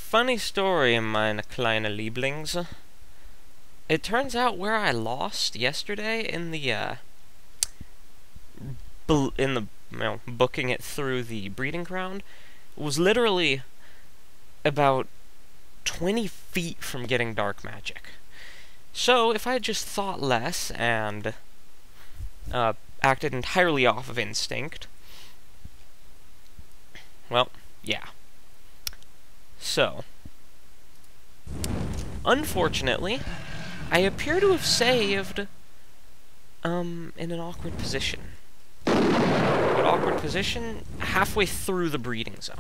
Funny story, meine kleine Lieblings. It turns out where I lost yesterday in the booking it through the breeding ground was literally about 20 feet from getting dark magic. So if I had just thought less and acted entirely off of instinct, well, yeah. So, unfortunately, I appear to have saved in an awkward position. An awkward position halfway through the breeding zone.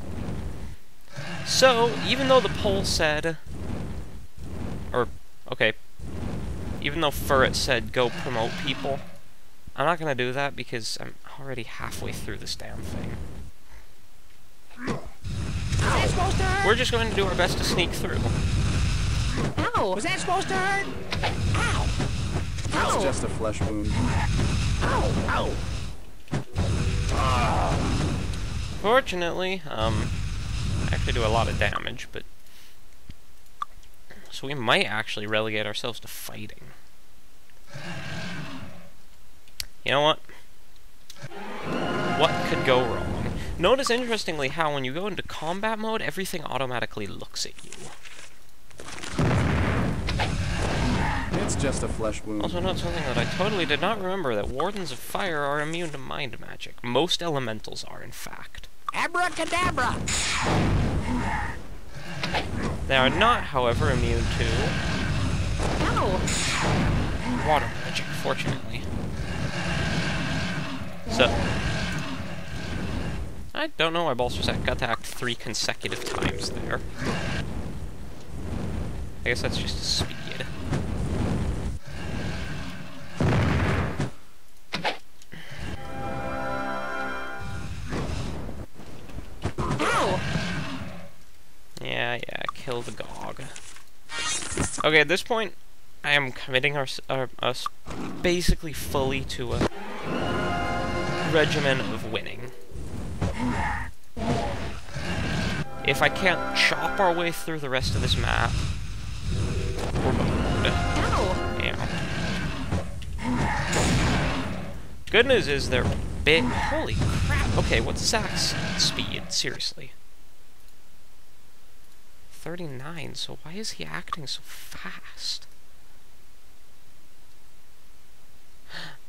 So, even though the poll said, even though Furret said go promote people, I'm not gonna do that because I'm already halfway through this damn thing. We're just going to do our best to sneak through. Ow! Was that supposed to hurt? Ow! It's just a flesh wound. Ow! Ow! Fortunately, I actually do a lot of damage, but... So we might actually relegate ourselves to fighting. You know what? What could go wrong? Notice, interestingly, how when you go into combat mode, everything automatically looks at you. It's just a flesh wound. Also note something that I totally did not remember, that Wardens of Fire are immune to mind magic. Most elementals are, in fact. Abracadabra! They are not, however, immune to... Ow! water magic, fortunately. So... I don't know why Balcerzak got to act 3 consecutive times there. I guess that's just speed. Ow! Yeah, kill the Gog. Okay, at this point, I am committing us basically fully to a regimen of winning. If I can't chop our way through the rest of this map, we're boned. Yeah. Good news is they're big. Holy crap! Okay, what's Zak's speed? Seriously. 39, so why is he acting so fast?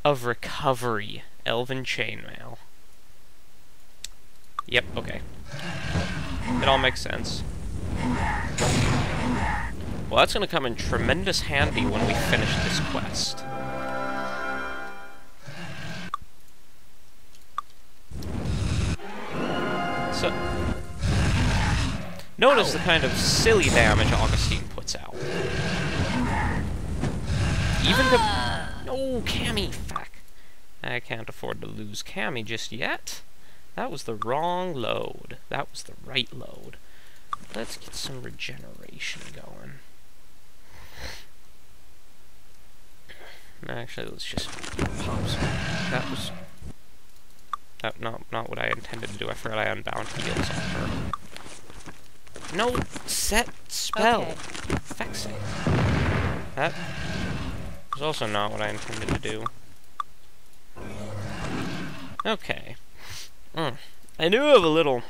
Of recovery. Elven chainmail. Yep, okay. It all makes sense. Well, that's gonna come in tremendous handy when we finish this quest. So, notice the kind of silly damage Augustine puts out. Even to... No, Cammy! Fuck. I can't afford to lose Cammy just yet. That was the wrong load. That was the right load. Let's get some regeneration going. Actually, let's just pop some. That was... not what I intended to do. I forgot I unbound heals on her. No! Set spell! Okay. Fix it. That was also not what I intended to do. Okay. I do have a little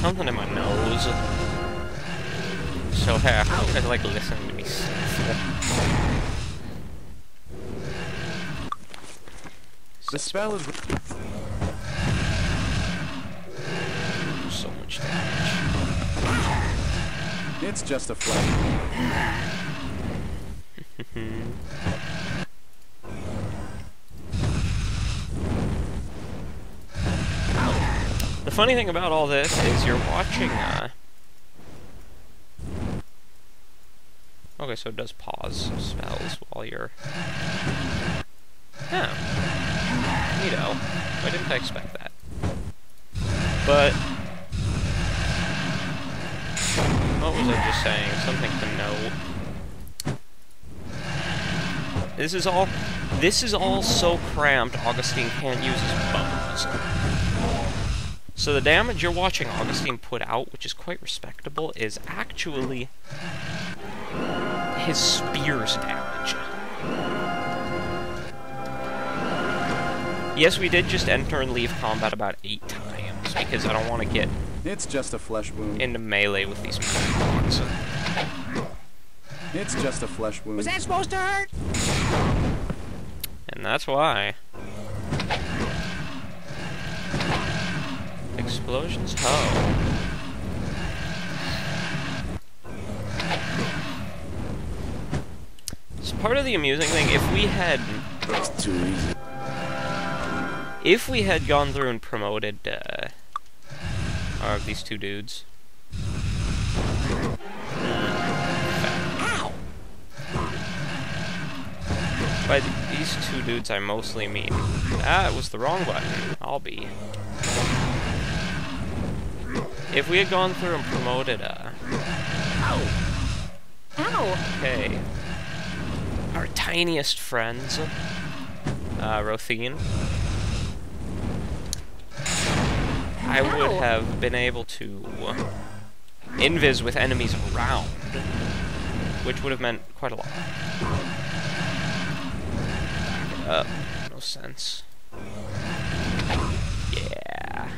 something in my nose. So hey, I hope you guys like listening to me sniffle. The spell is... So much damage. It's just a flesh wound. The funny thing about all this is you're watching, okay, so it does pause spells while you're... Yeah. Neato. Why didn't I expect that? But... what was I just saying? Something to note. This is all so cramped, Augustine can't use his bows. So the damage you're watching Augustine put out, which is quite respectable, is actually his spear's damage. Yes, we did just enter and leave combat about 8 times, because I don't want to get It's just a flesh wound. into melee with these dogs. It's just a flesh wound. Was that supposed to hurt? And that's why. Explosions, ho. It's part of the amusing thing. If we had gone through and promoted these two dudes. Ow! By these two dudes, I mostly mean... Ah, it was the wrong button. I'll be. If we had gone through and promoted, Ow! okay, our tiniest friends, Rothine, I would have been able to invis with enemies around, which would have meant quite a lot. Back it up. No sense. Yeah.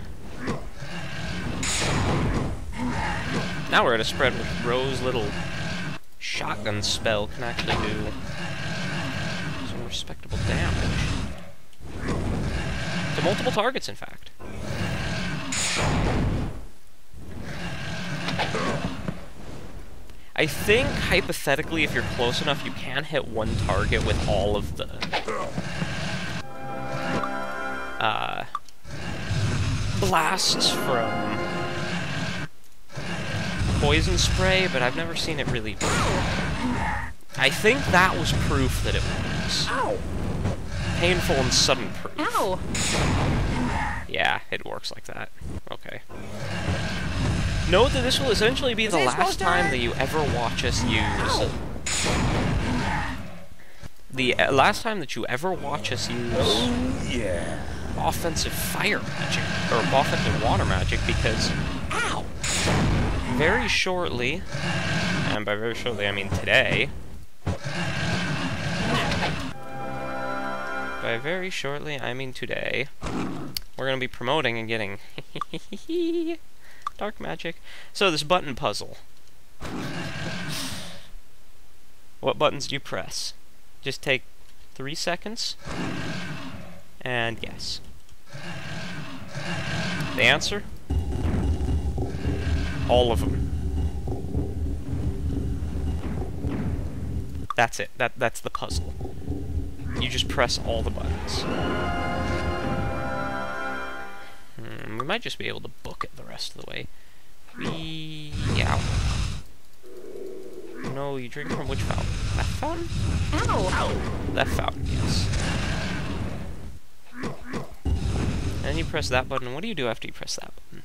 Now we're at a spread with Rose's little shotgun spell can actually do some respectable damage. To multiple targets, in fact. I think, hypothetically, if you're close enough, you can hit one target with all of the blasts from poison spray, but I've never seen it really work. I think that was proof that it works. Ow! Painful and sudden proof. Ow! Yeah, it works like that. Okay. Note that this will essentially be the last time that you ever watch us use... The last time that you ever watch us use... Yeah. Offensive fire magic, or offensive water magic, because... Ow! Very shortly, and by very shortly I mean today... By very shortly I mean today, we're going to be promoting and getting... dark magic. So this button puzzle. What buttons do you press? Just take 3 seconds. And yes. The answer? All of them. That's it. That's the puzzle. You just press all the buttons. We might just be able to book it the rest of the way. Yeah. No, you drink from which fountain? That fountain? Ow! That fountain, yes. And you press that button. What do you do after you press that button?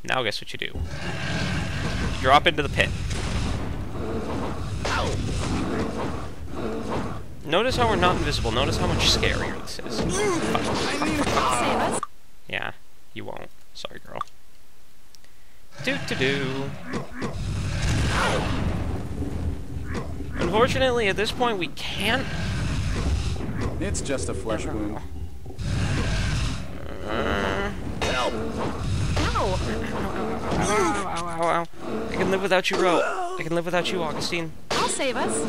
Now guess what you do. You drop into the pit. Notice how we're not invisible. Notice how much scarier this is. Save us. Yeah, you won't. Sorry, girl. Do-do-do. Unfortunately, at this point, we can't... It's just a flesh wound. Ow! Ow, ow, ow, ow. I can live without you, Ro. I can live without you, Augustine. I'll save us.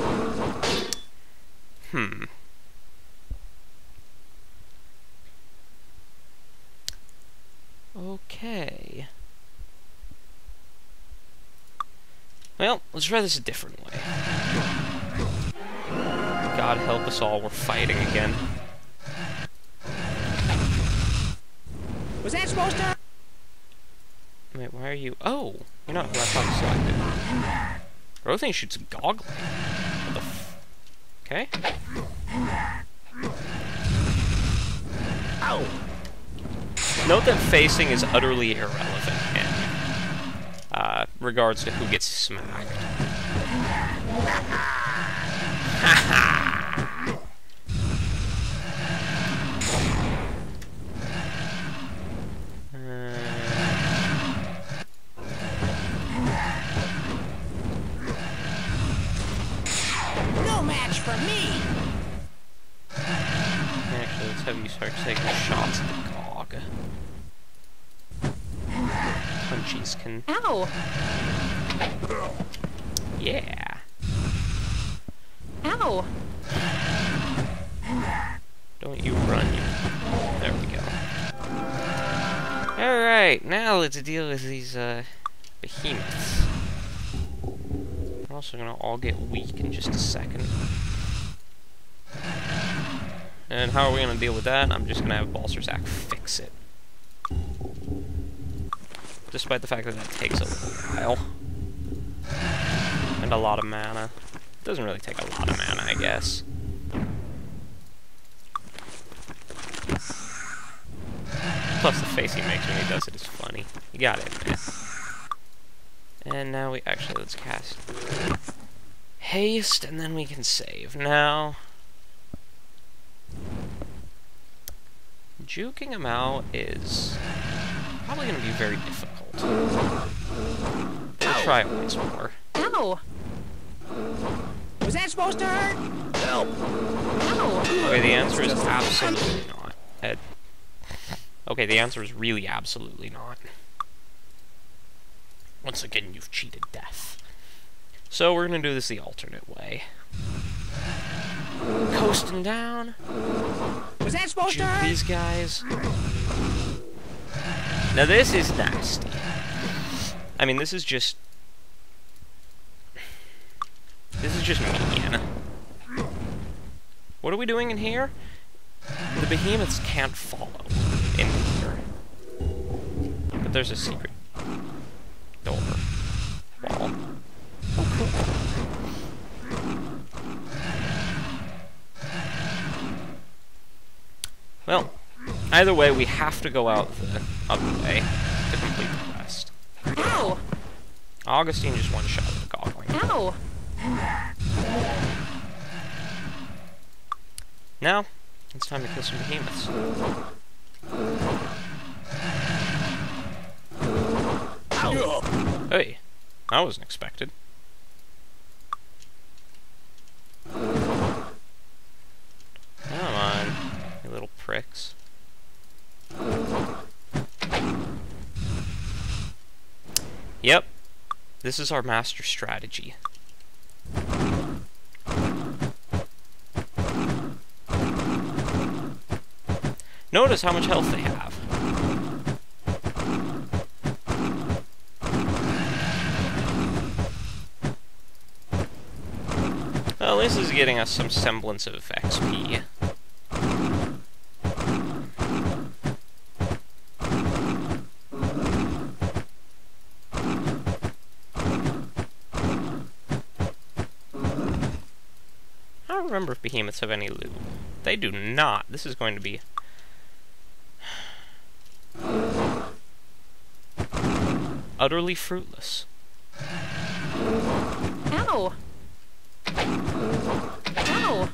Okay. Well, let's try this a different way. God help us all, we're fighting again. Was that supposed to? Wait, why are you... Oh! You're not who I thought selected. Rothane shoots goggling. What the f... Okay. Ow! Note that facing is utterly irrelevant in regards to who gets smacked. have you start taking shots at the Gog. Punchies can... Ow! Yeah. Ow! Don't you run, you... There we go. Alright, now let's deal with these, behemoths. We're also gonna all get weak in just a second. And how are we gonna deal with that? I'm just gonna have Balcerzak fix it. Despite the fact that that takes a little while. And a lot of mana. It doesn't really take a lot of mana, I guess. Plus the face he makes when he does it is funny. You gotta admit. And now we actually, let's cast haste, and then we can save. Now, juking him out is probably going to be very difficult. We'll try it once more. Ow! Was that supposed to hurt? Help! Ow! Okay, the answer is absolutely not. Okay, the answer is really absolutely not. Once again, you've cheated death. So we're going to do this the alternate way. Coasting down. Was that supposed to Juke hurt? these guys. Now this is nasty. I mean, this is just mean. What are we doing in here? The behemoths can't follow in here. But there's a secret door. Wall. Oh, cool. Well, either way, we have to go out the other way to complete the quest. Ow! Augustine just one-shot the Gogling. Ow! Now, it's time to kill some behemoths. Hey, that wasn't expected. Come on, you little pricks. Yep, this is our master strategy. Notice how much health they have. Well, this is getting us some semblance of XP. I don't remember if behemoths have any loot. They do not. This is going to be utterly fruitless. Ow! Ow!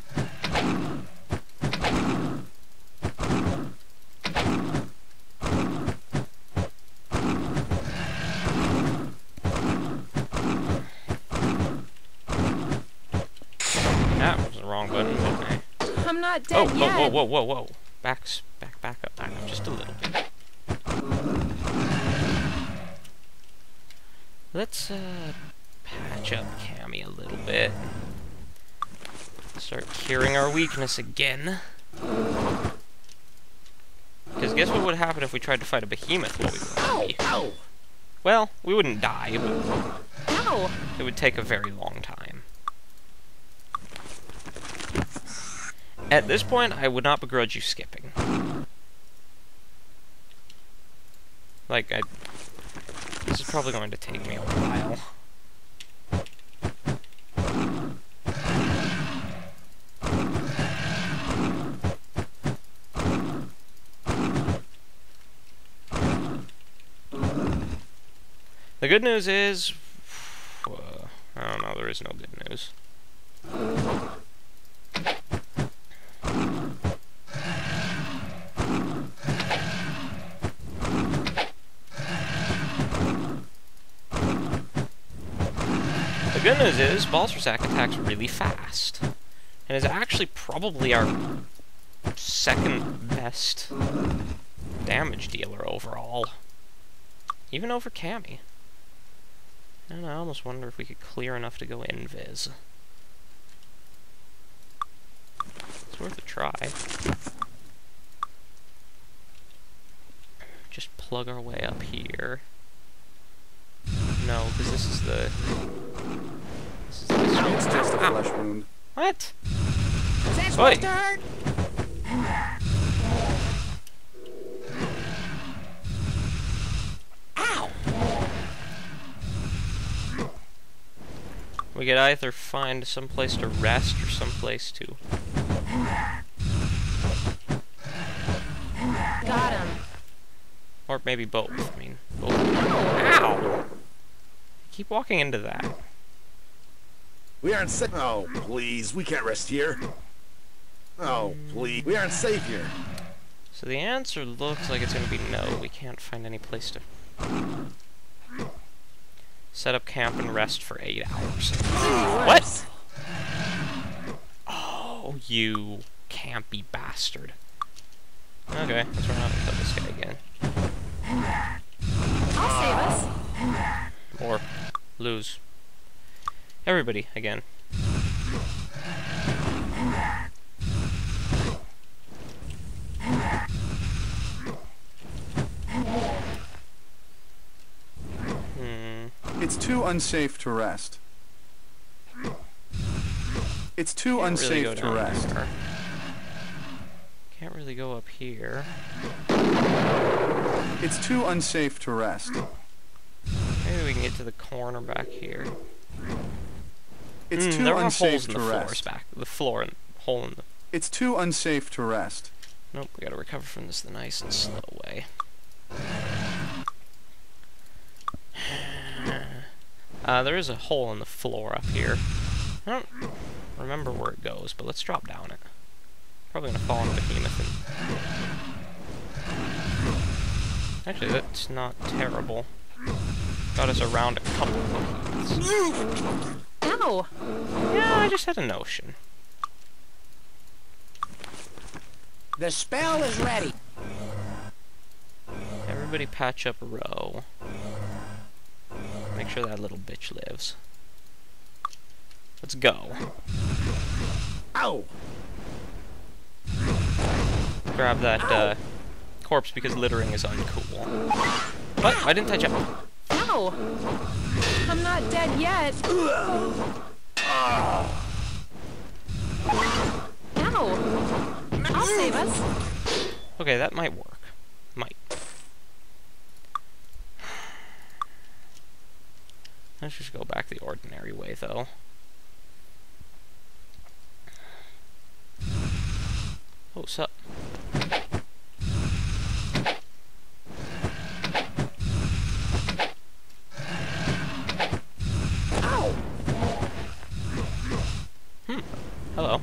That was the wrong button, wasn't it? I'm not dead yet. Whoa. Back up just a little bit. Let's, patch up Cammy a little bit. Start curing our weakness again. Because guess what would happen if we tried to fight a behemoth while we were happy? Ow! Well, we wouldn't die, but Ow! it would take a very long time. At this point, I would not begrudge you skipping. Like, this is probably going to take me a while. The good news is... I don't know, there is no good news. The good news is, Balcerzak attacks really fast, and is actually probably our second best damage dealer overall. Even over Cammy. I don't know, I almost wonder if we could clear enough to go invis. It's worth a try. Just plug our way up here. No, because this is the... It's just a flesh wound. What? Is that supposed to hurt? Ow! We could either find some place to rest or some place to... Got him. Or maybe both. I mean, both. Ow! Keep walking into that. We aren't safe. Oh, please. We can't rest here. Oh, please. We aren't safe here. So the answer looks like it's going to be no. We can't find any place to set up camp and rest for 8 hours. What? Oh, you campy bastard. Okay, let's run out and kill this guy again. I'll save us. Or lose. Everybody, again. It's too unsafe to rest. It's too unsafe to rest. There. Can't really go up here. It's too unsafe to rest. Maybe we can get to the corner back here. It's too there are unsafe holes in to the floors rest. back. The floor and hole in the... It's too unsafe to rest. Nope, we gotta recover from this the nice and slow way. There is a hole in the floor up here. I don't remember where it goes, but let's drop down it. Probably gonna fall on the behemoth and... Actually, that's not terrible. Got us around a couple of behemoths. Ow! Yeah, I just had a notion. The spell is ready. Everybody patch up a row. Make sure that little bitch lives. Let's go. Ow! Grab that corpse because littering is uncool. What? I didn't touch it. Ow! I'm not dead yet. Ow! I'll save us. Okay, that might work. Might. Let's just go back the ordinary way, though. Oh, what's up? Ow! Hello.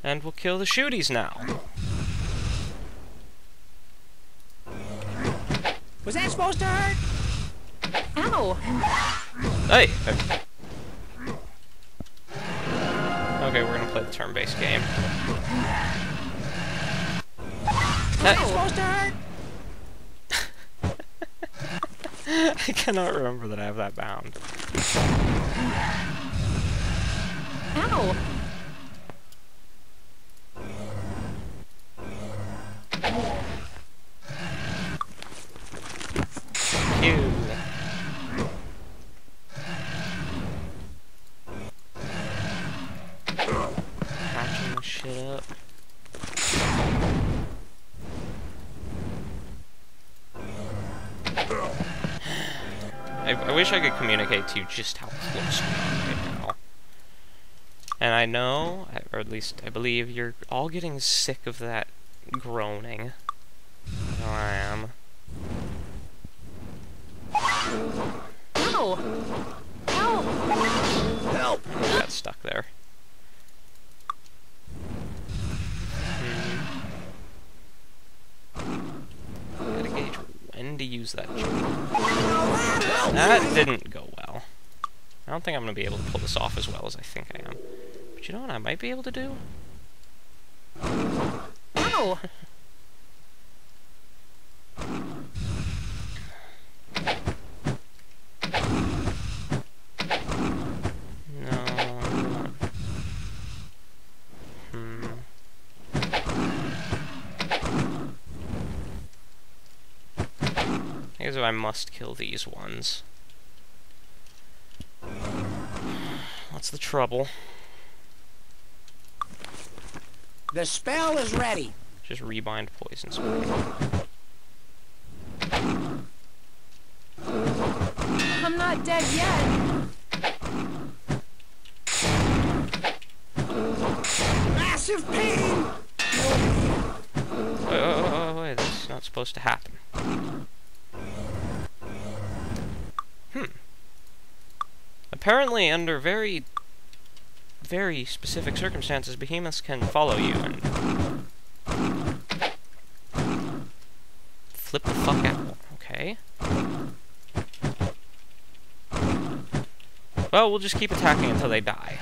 And we'll kill the shooties now. Was that supposed to hurt? Ow! Hey! Okay, we're gonna play the turn-based game. Was that supposed to hurt? I cannot remember that I have that bound. Ow! Ew. Patching this shit up. I wish I could communicate to you just how close we are right now. And I know, or at least I believe, you're all getting sick of that groaning. Oh, I am. Ow! Ow! Help! I got stuck there. Gotta gauge when to use that jump. That didn't go well. I don't think I'm gonna be able to pull this off as well as I think I am. But you know what I might be able to do? Ow! No. I guess I must kill these ones. What's the trouble? The spell is ready. Just rebind poison spray. I'm not dead yet. Massive pain! Wait, that's not supposed to happen. Apparently, under very, very specific circumstances, behemoths can follow you and flip the fuck out. Okay. Well, we'll just keep attacking until they die.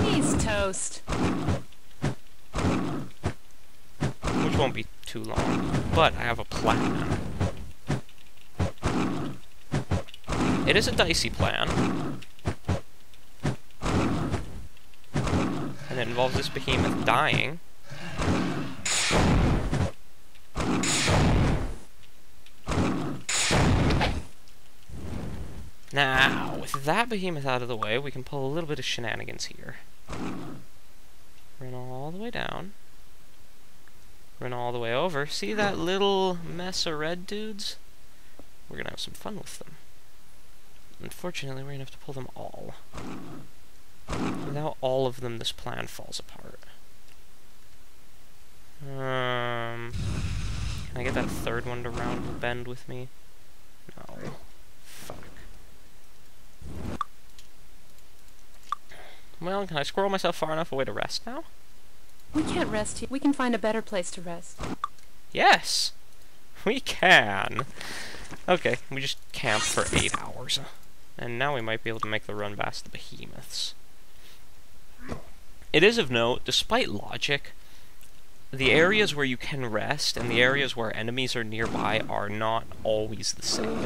He's toast. Which won't be too long. But I have a plan. It is a dicey plan. And it involves this behemoth dying. Now, with that behemoth out of the way, we can pull a little bit of shenanigans here. Run all the way down. Run all the way over. See that little mess of red dudes? We're gonna have some fun with them. Unfortunately, we're gonna have to pull them all. Without all of them, this plan falls apart. Can I get that third one to round and bend with me? No. Fuck. Well, can I squirrel myself far enough away to rest now? We can't rest here. We can find a better place to rest. Yes! We can! Okay, we just camped for 8 hours. And now we might be able to make the run past the behemoths. It is of note, despite logic, the areas where you can rest and the areas where enemies are nearby are not always the same.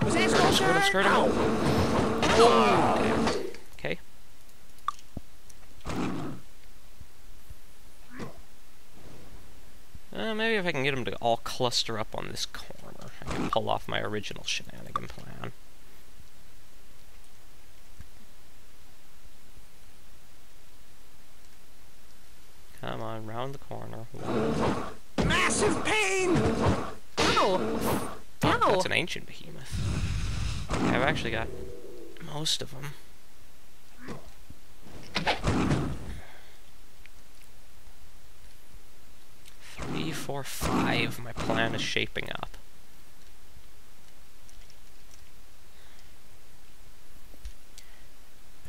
Was that supposed to hurt? Oh, damn. Okay. Maybe if I can get them to all cluster up on this corner, I can pull off my original shenanigan plan. Come on, round the corner. Massive pain! Ow! Ow! That's an ancient behemoth. Yeah, I've actually got most of them. 3, 4, 5. My plan is shaping up.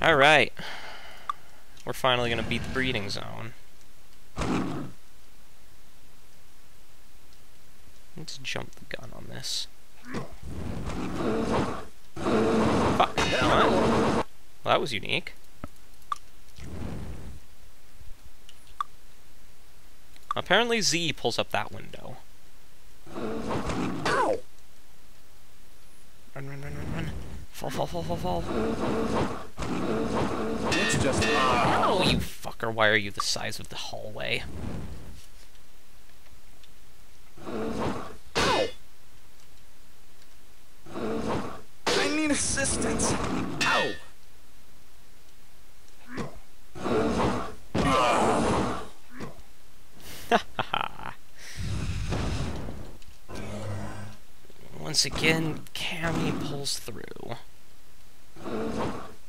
Alright. We're finally gonna beat the breeding zone. Let's jump the gun on this. Fuck. Well, that was unique. Apparently Z pulls up that window. Ow! Run, run, run, run, run. Fall, fall, fall, fall, fall. It's just... Oh, you fucker. Why are you the size of the hallway? Ow! I need assistance. Ow! Once again, Cammy pulls through.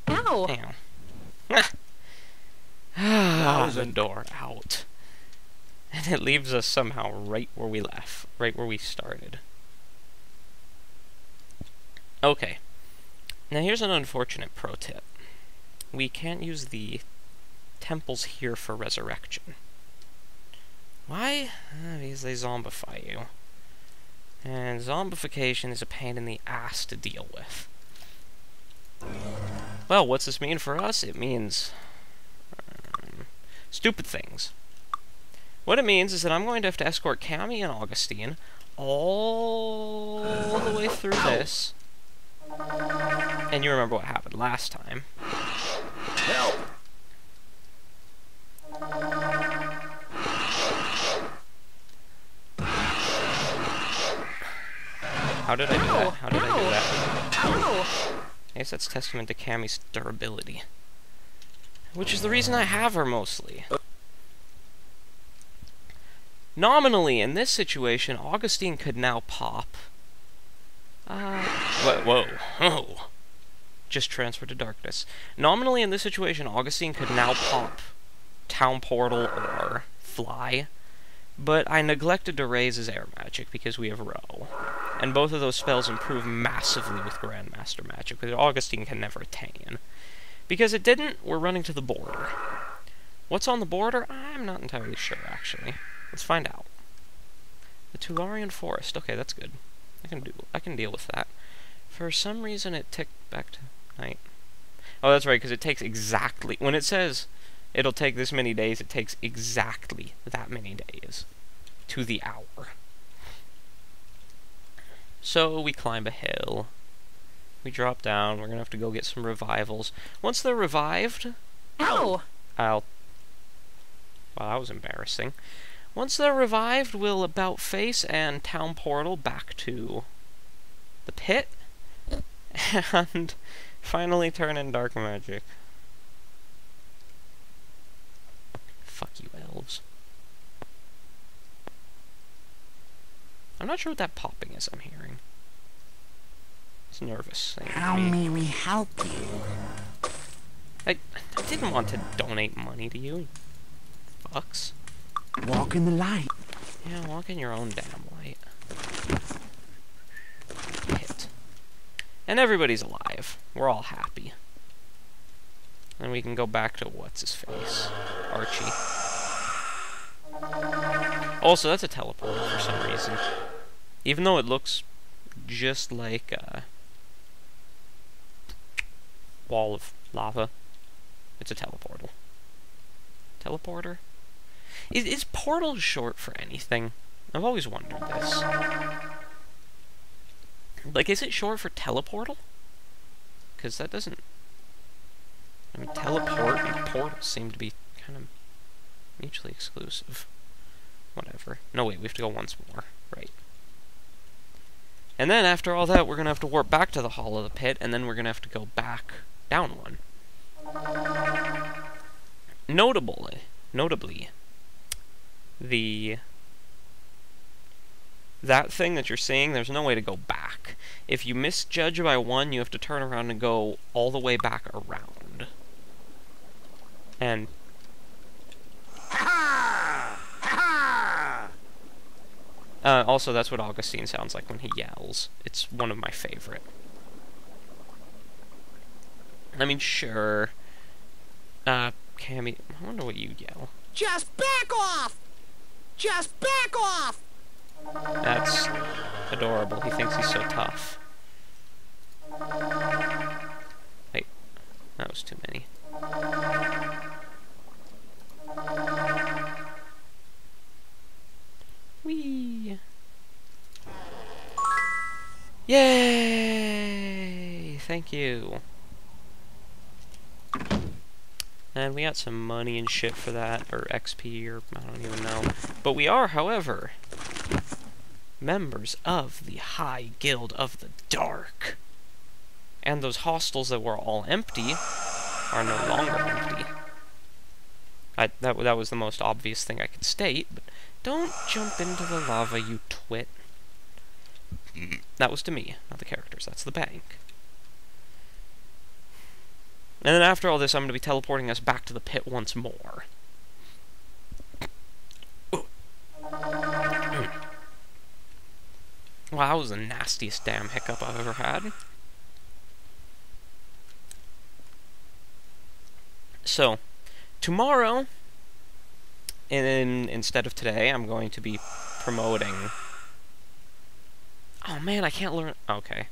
Ow! Ah, the door out. And it leaves us somehow right where we left. Right where we started. Okay. Now here's an unfortunate pro tip. We can't use the temples here for resurrection. Why? Because they zombify you. And zombification is a pain in the ass to deal with. Well, what's this mean for us? It means... stupid things. What it means is that I'm going to have to escort Cammy and Augustine all the way through this. And you remember what happened last time. Help! How did I do that? How did I do that? Ow! I guess that's testament to Cammy's durability. Which is the reason I have her, mostly. Nominally, in this situation, Augustine could now pop. Whoa. Oh. Just transfer to darkness. Nominally, in this situation, Augustine could now pop Town Portal or Fly. But I neglected to raise his air magic because we have Row. And both of those spells improve massively with Grandmaster magic, which Augustine can never attain. Because it didn't, we're running to the border. What's on the border? I'm not entirely sure, actually. Let's find out. The Tularian Forest. Okay, that's good. I can deal with that. For some reason, it ticked back to night. Oh, that's right, because it takes exactly... When it says it'll take this many days, it takes exactly that many days. To the hour. So, we climb a hill. We drop down. We're going to have to go get some revivals. Once they're revived... Ow! Well, that was embarrassing. Once they're revived, we'll about face and Town Portal back to the pit. And finally turn in dark magic. Fuck you, elves. I'm not sure what that popping is I'm hearing. It's a nervous thing. How may we help you? I didn't want to donate money to you. Fucks. Walk in the light. Yeah, walk in your own damn light. Hit. And everybody's alive. We're all happy. And we can go back to what's-his-face. Archie. Also, that's a teleporter for some reason. Even though it looks just like a wall of lava, it's a teleportal. Teleporter? Is portal short for anything? I've always wondered this. Like, is it short for teleportal? Because that doesn't... I mean, teleport and portal seem to be kind of mutually exclusive. Whatever. No, wait, we have to go once more. Right. And then, after all that, we're going to have to warp back to the Hall of the Pit, and then we're going to have to go back down one. Notably, that thing that you're seeing, there's no way to go back. If you misjudge by one, you have to turn around and go all the way back around. And... also, that's what Augustine sounds like when he yells. It's one of my favorite. I mean, sure. Cammy, I wonder what you yell. Just back off! Just back off! That's adorable. He thinks he's so tough. Wait, that was too many. Whee! Yay! Thank you. And we got some money and shit for that, or XP, or I don't even know. But we are, however, members of the High Guild of the Dark. And those hostels that were all empty are no longer empty. That was the most obvious thing I could state, but don't jump into the lava, you twit. That was to me, not the characters. That's the bank. And then after all this, I'm going to be teleporting us back to the pit once more. Wow, that was the nastiest damn hiccup I've ever had. So, tomorrow, instead of today, I'm going to be promoting... Oh man, I can't learn... Okay.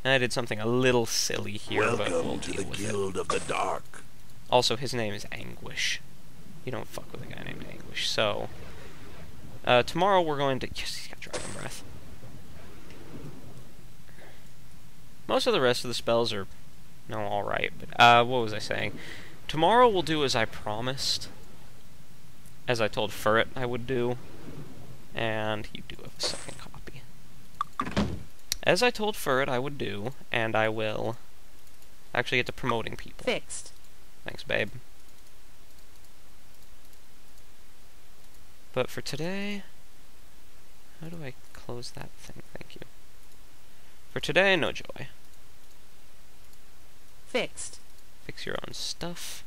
I did something a little silly here, but we'll Welcome to the deal with Guild it. of the Dark. Also, his name is Anguish. You don't fuck with a guy named Anguish, so... Tomorrow we're going to... Yes, he's got Dragon Breath. Most of the rest of the spells are, no, alright, but, what was I saying? Tomorrow we'll do as I promised. As I told Furret I would do. And you do have a second copy. As I told Furret I would do, and I will actually get to promoting people. Fixed. Thanks, babe. But for today... How do I close that thing? Thank you. For today, no joy. Fixed. Fix your own stuff.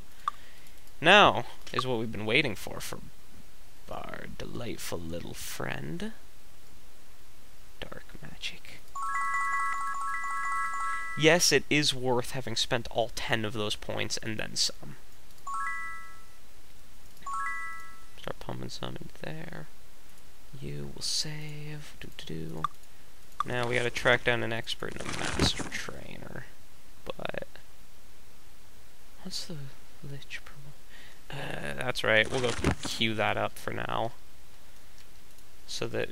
Now is what we've been waiting for our delightful little friend. Dark magic. Yes, it is worth having spent all 10 of those points and then some. Start pumping some in there. You will save. Do. Now we gotta track down an expert and a master trainer. But what's the Lich promo? That's right. We'll go queue that up for now, so that.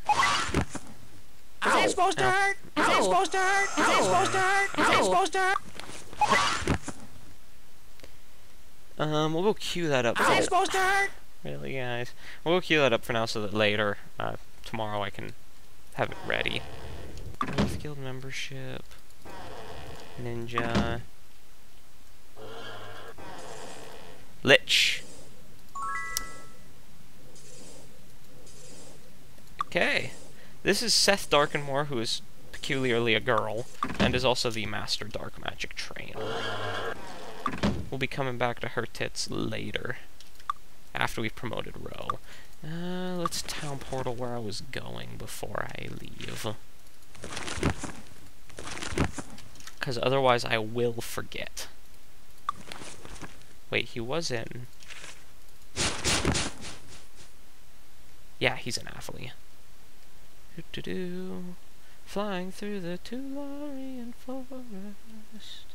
Is that supposed to hurt? Is that supposed to hurt? Is that supposed to hurt? Is that supposed to hurt? We'll go queue that up. Is that supposed to hurt? Really, guys? We'll go queue that up for now, so that later, tomorrow, I can have it ready. Youth Guild membership. Ninja. Lich. Okay. This is Seth Darkenmore, who is peculiarly a girl, and is also the Master Dark Magic Trainer. We'll be coming back to her tits later, after we've promoted Ro. Let's town portal where I was going before I leave. Because otherwise I will forget. Wait, he was in... Yeah, he's in Athley. Do-do-do. Flying through the Tularian forest.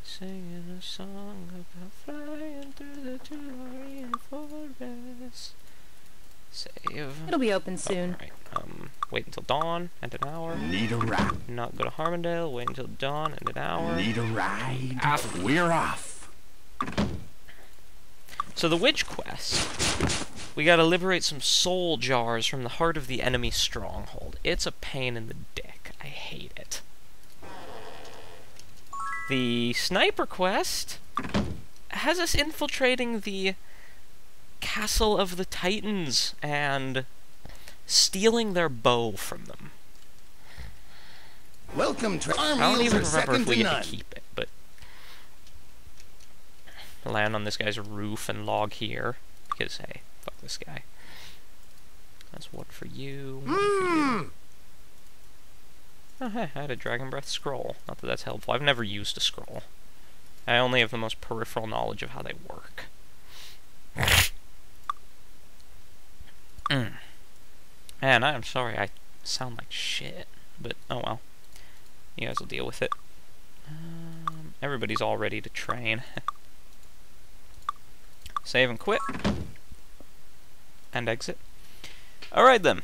Singing a song about flying through the Tularian forest. Save. It'll be open soon. Right. Wait until dawn and an hour. Need a ride. Not go to Harmondale. Wait until dawn and an hour. Need a ride. We're off. So the witch quest. We gotta liberate some soul jars from the heart of the enemy stronghold. It's a pain in the dick. I hate it. The sniper quest has us infiltrating the Castle of the Titans and stealing their bow from them. Welcome to our I don't meals even are remember second if we to get none. to keep it, but land on this guy's roof and log here, because hey, fuck this guy. That's one for you. One for you. Oh hey, I had a Dragon Breath scroll. Not that that's helpful. I've never used a scroll. I only have the most peripheral knowledge of how they work. Man, I'm sorry I sound like shit, but oh well. You guys will deal with it. Everybody's all ready to train. Save and quit. And exit. Alright then.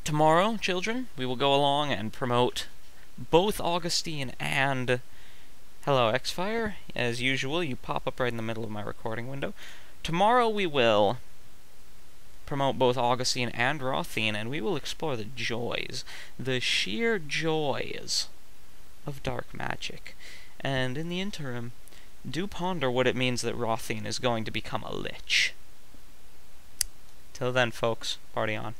Tomorrow, children, we will go along and promote both Augustine and Hello Xfire. As usual, you pop up right in the middle of my recording window. Tomorrow we will promote both Augustine and Rothine, and we will explore the joys, the sheer joys of dark magic. And in the interim, do ponder what it means that Rothine is going to become a lich. Till then, folks, party on.